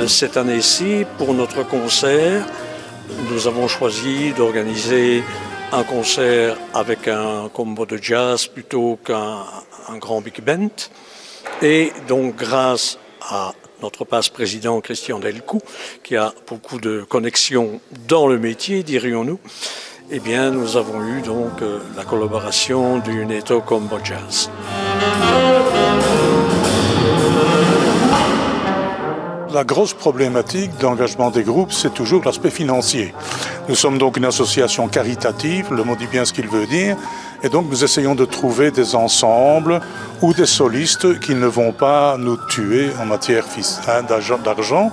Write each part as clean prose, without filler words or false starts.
cette année-ci, pour notre concert, nous avons choisi d'organiser un concert avec un combo de jazz plutôt qu'un grand big band. Et donc, grâce à notre passe-président Christian Delcoux, qui a beaucoup de connexions dans le métier, dirions-nous, eh bien, nous avons eu donc la collaboration du Neto Combo Jazz. La grosse problématique d'engagement des groupes, c'est toujours l'aspect financier. Nous sommes donc une association caritative, le mot dit bien ce qu'il veut dire, et donc nous essayons de trouver des ensembles ou des solistes qui ne vont pas nous tuer en matière d'argent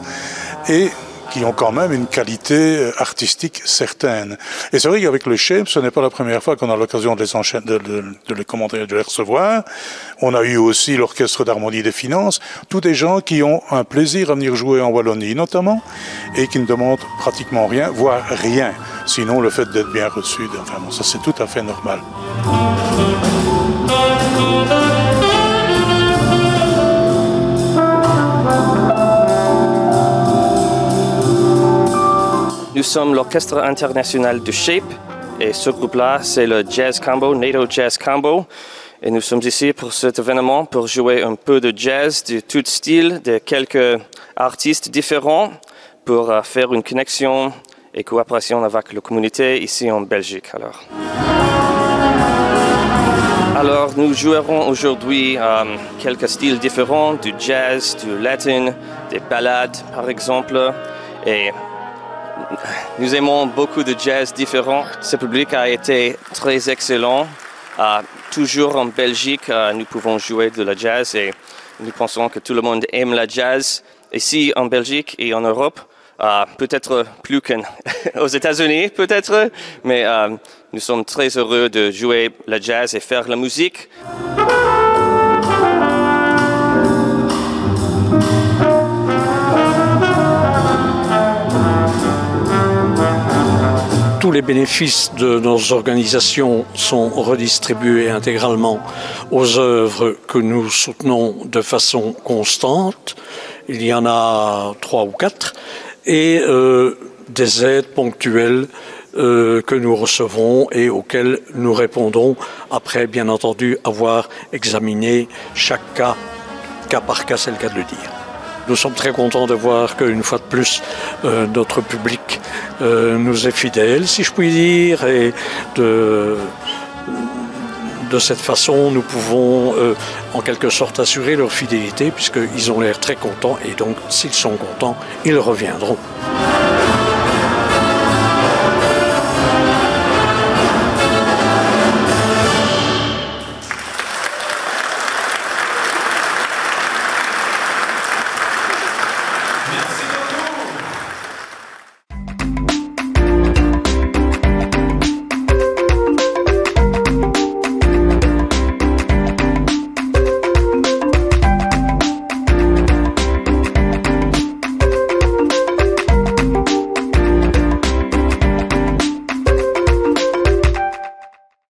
et qui ont quand même une qualité artistique certaine. Et c'est vrai qu'avec le Shape, ce n'est pas la première fois qu'on a l'occasion de les commenter et de les recevoir. On a eu aussi l'Orchestre d'Harmonie des Finances, tous des gens qui ont un plaisir à venir jouer en Wallonie notamment, et qui ne demandent pratiquement rien, voire rien. Sinon, le fait d'être bien reçu, enfin bon, ça c'est tout à fait normal. Nous sommes l'Orchestre international du Shape et ce groupe-là, c'est le Jazz Combo, Neto Jazz Combo. Et nous sommes ici pour cet événement pour jouer un peu de jazz de tout style, de quelques artistes différents pour faire une connexion et coopération avec la communauté ici en Belgique. Alors nous jouerons aujourd'hui quelques styles différents, du jazz, du latin, des ballades par exemple. Et nous aimons beaucoup de jazz différents. Ce public a été très excellent. Toujours en Belgique, nous pouvons jouer de la jazz et nous pensons que tout le monde aime la jazz. Ici en Belgique et en Europe, peut-être plus qu'aux États-Unis, peut-être, mais nous sommes très heureux de jouer la jazz et faire la musique. Tous les bénéfices de nos organisations sont redistribués intégralement aux œuvres que nous soutenons de façon constante. Il y en a 3 ou 4 et des aides ponctuelles que nous recevons et auxquelles nous répondons après, bien entendu, avoir examiné chaque cas par cas, c'est le cas de le dire. Nous sommes très contents de voir qu'une fois de plus, notre public nous est fidèle, si je puis dire, et de cette façon, nous pouvons en quelque sorte assurer leur fidélité, puisqu'ils ont l'air très contents, et donc, s'ils sont contents, ils reviendront.